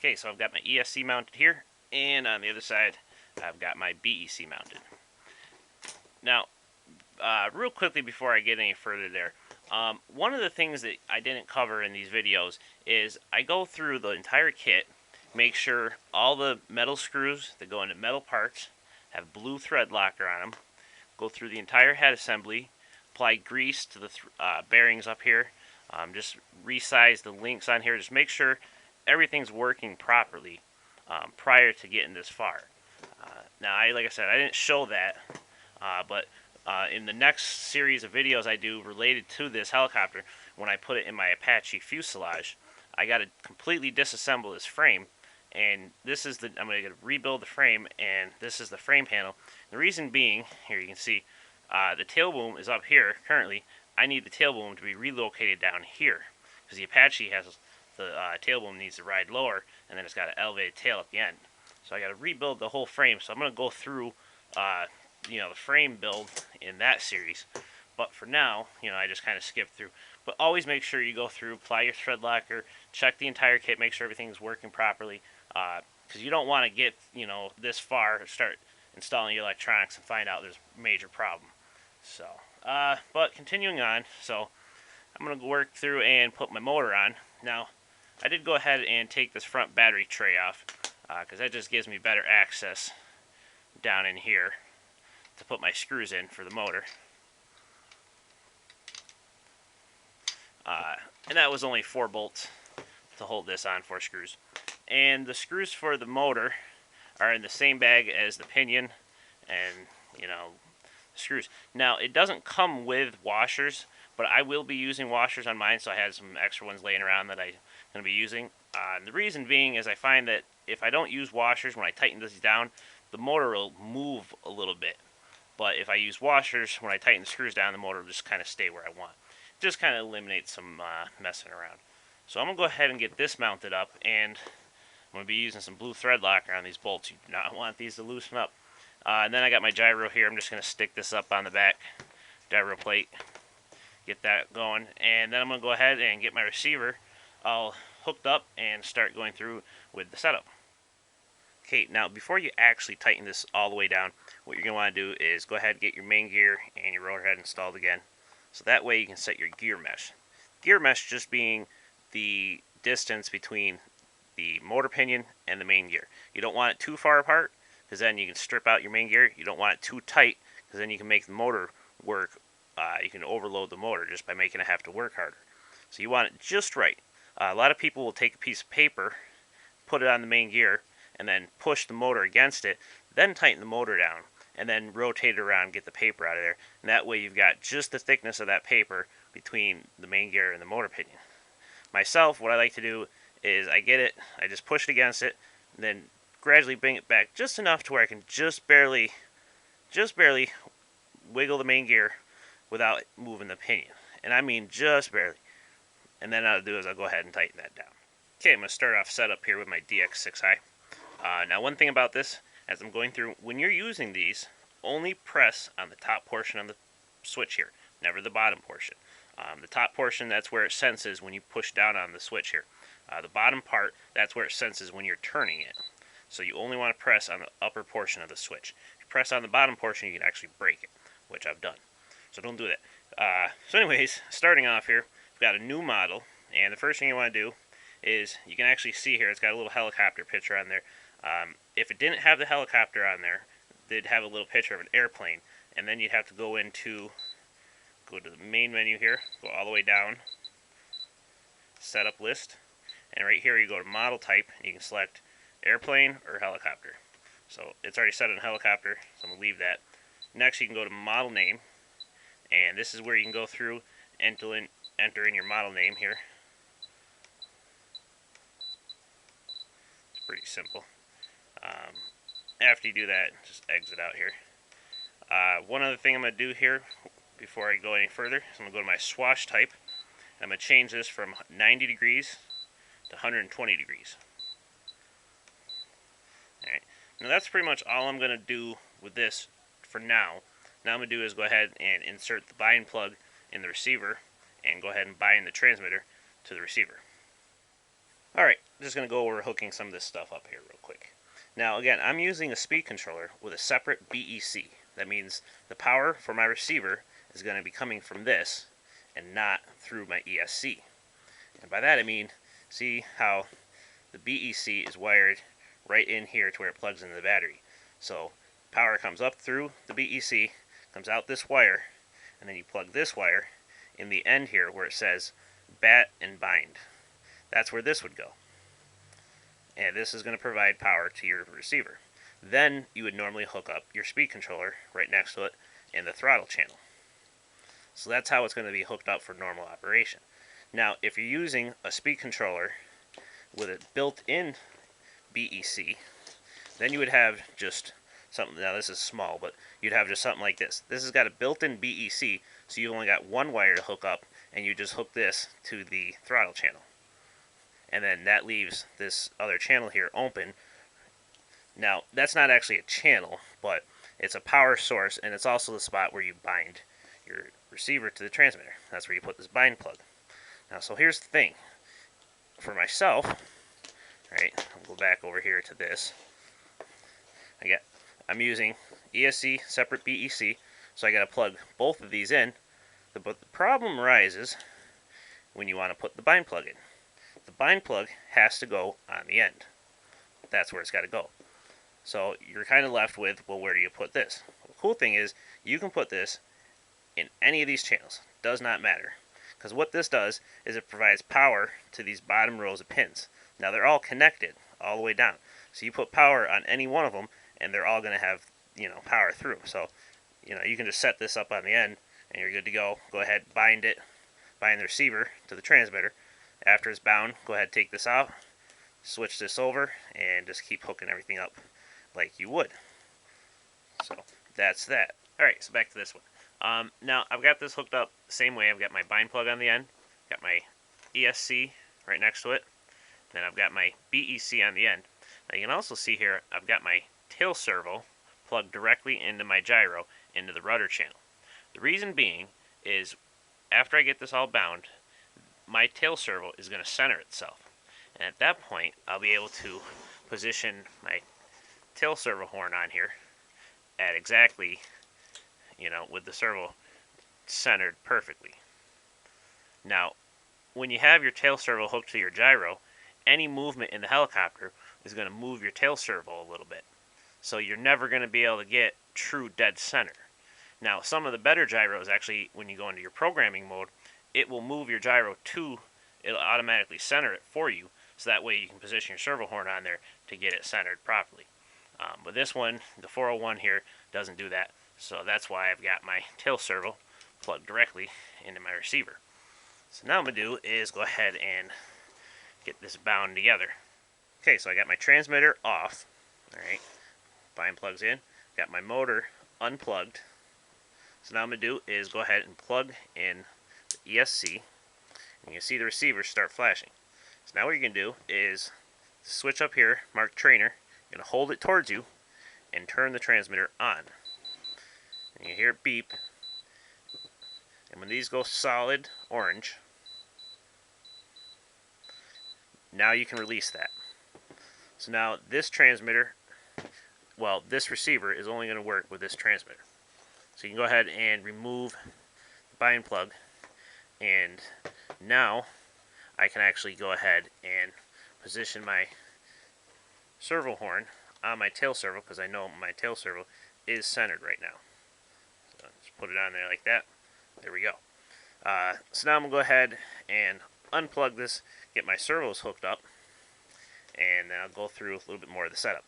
Okay, so I've got my ESC mounted here, and on the other side, I've got my BEC mounted. Now, real quickly before I get any further there, one of the things that I didn't cover in these videos is I go through the entire kit, make sure all the metal screws that go into metal parts have blue thread locker on them, go through the entire head assembly, apply grease to the bearings up here, just resize the links on here, just make sure everything's working properly prior to getting this far. Now, like I said, I didn't show that, but in the next series of videos I do related to this helicopter, when I put it in my Apache fuselage, I got to completely disassemble this frame, and this is I'm going to rebuild the frame, and this is the frame panel. The reason being, here you can see, the tail boom is up here currently. I need the tail boom to be relocated down here, because the Apache has the tail boom needs to ride lower, and then it's got an elevated tail at the end. So I got to rebuild the whole frame. So I'm going to go through the frame build in that series. But for now, I just kind of skip through. But always make sure you go through, apply your thread locker, check the entire kit, make sure everything's working properly. Because you don't want to get, this far, start installing your electronics and find out there's a major problem. So, but continuing on, so I'm going to work through and put my motor on. Now, I did go ahead and take this front battery tray off, because that just gives me better access down in here to put my screws in for the motor. And that was only 4 bolts to hold this on, 4 screws. And the screws for the motor are in the same bag as the pinion and, the screws. Now, it doesn't come with washers, but I will be using washers on mine, so I had some extra ones laying around that I'm going to be using. And the reason being is I find that if I don't use washers when I tighten this down, the motor will move a little bit. But if I use washers, when I tighten the screws down, the motor will just kind of stay where I want. It just kind of eliminates some messing around. So I'm going to go ahead and get this mounted up, and I'm going to be using some blue thread locker on these bolts. You do not want these to loosen up. And then I got my gyro here. I'm just going to stick this up on the back gyro plate, get that going, and then I'm going to go ahead and get my receiver all hooked up and start going through with the setup. Okay, now before you actually tighten this all the way down, what you're going to want to do is go ahead and get your main gear and your rotor head installed again. So that way you can set your gear mesh. Gear mesh just being the distance between the motor pinion and the main gear. You don't want it too far apart, because then you can strip out your main gear. You don't want it too tight, because then you can make the motor work. You can overload the motor just by making it have to work harder. So you want it just right. A lot of people will take a piece of paper, put it on the main gear, and then push the motor against it, then tighten the motor down, and then rotate it around and get the paper out of there. And that way you've got just the thickness of that paper between the main gear and the motor pinion. Myself, what I like to do is I just push it against it, and then gradually bring it back just enough to where I can just barely wiggle the main gear without moving the pinion. And I mean just barely. And then what I'll do is I'll go ahead and tighten that down. Okay, I'm going to start off setup here with my DX6i. Now one thing about this, as I'm going through, when you're using these, only press on the top portion of the switch here, never the bottom portion. The top portion, that's where it senses when you push down on the switch here. The bottom part, that's where it senses when you're turning it. So you only want to press on the upper portion of the switch. If you press on the bottom portion, you can actually break it, which I've done. So don't do that. So anyways, starting off here, we've got a new model, and the first thing you want to do is, you can actually see here, it's got a little helicopter picture on there. If it didn't have the helicopter on there, they'd have a little picture of an airplane, and then you'd have to go to the main menu here, go all the way down, setup list, and right here you go to model type, and you can select airplane or helicopter. So it's already set on helicopter, so I'm going to leave that. Next you can go to model name, and this is where you can go through and enter in your model name here. It's pretty simple. After you do that, just exit out here. One other thing I'm going to do here before I go any further is I'm going to go to my swash type. I'm going to change this from 90 degrees to 120 degrees. Alright, now that's pretty much all I'm going to do with this for now. Now I'm going to do is go ahead and insert the bind plug in the receiver and go ahead and bind the transmitter to the receiver. Alright, just going to go over hooking some of this stuff up here real quick. Now again, I'm using a speed controller with a separate BEC. That means the power for my receiver is going to be coming from this and not through my ESC. And by that I mean, see how the BEC is wired right in here to where it plugs into the battery. So power comes up through the BEC, comes out this wire, and then you plug this wire in the end here where it says bat and bind. That's where this would go. And this is going to provide power to your receiver. Then you would normally hook up your speed controller right next to it in the throttle channel. So that's how it's going to be hooked up for normal operation. Now, if you're using a speed controller with a built-in BEC, then you would have just something, now this is small, but you'd have just something like this. This has got a built-in BEC, so you've only got one wire to hook up, and you just hook this to the throttle channel. And then that leaves this other channel here open. Now, that's not actually a channel, but it's a power source, and it's also the spot where you bind your receiver to the transmitter. That's where you put this bind plug. Now, so here's the thing. For myself, right, I'll go back over here to this. I'm using ESC, separate BEC, so I got to plug both of these in. But the problem arises when you want to put the bind plug in. The bind plug has to go on the end. That's where it's got to go. So you're kind of left with, well, where do you put this? Well, the cool thing is you can put this in any of these channels. Does not matter. Because what this does is it provides power to these bottom rows of pins. Now they're all connected all the way down. So you put power on any one of them and they're all going to have, power through. So, you can just set this up on the end and you're good to go. Go ahead, bind the receiver to the transmitter. After it's bound, go ahead, take this out, switch this over, and just keep hooking everything up like you would. So that's that. Alright, so back to this one. Now, I've got this hooked up the same way. I've got my bind plug on the end, got my ESC right next to it, then I've got my BEC on the end. Now, you can also see here, I've got my tail servo plugged directly into my gyro, into the rudder channel. The reason being is, after I get this all bound, my tail servo is going to center itself. And at that point, I'll be able to position my tail servo horn on here at exactly, with the servo centered perfectly. Now, when you have your tail servo hooked to your gyro, any movement in the helicopter is going to move your tail servo a little bit. So you're never going to be able to get true dead center. Now, some of the better gyros actually, when you go into your programming mode, it will move your gyro it'll automatically center it for you, so that way you can position your servo horn on there to get it centered properly. But this one, the 401 here, doesn't do that, so that's why I've got my tail servo plugged directly into my receiver. So now what I'm going to do is go ahead and get this bound together. Okay, so I got my transmitter off, alright, bind plugs in, got my motor unplugged. So now what I'm going to do is go ahead and plug in the ESC, and you can see the receiver start flashing. So now what you're going to do is switch up here, mark trainer, you're going to hold it towards you, and turn the transmitter on. And you hear it beep, and when these go solid orange, now you can release that. So now this transmitter, this receiver is only going to work with this transmitter. So you can go ahead and remove the bind plug, and now I can actually go ahead and position my servo horn on my tail servo, because I know my tail servo is centered right now. So just put it on there like that. There we go. So now I'm going to go ahead and unplug this, get my servos hooked up, and then I'll go through a little bit more of the setup.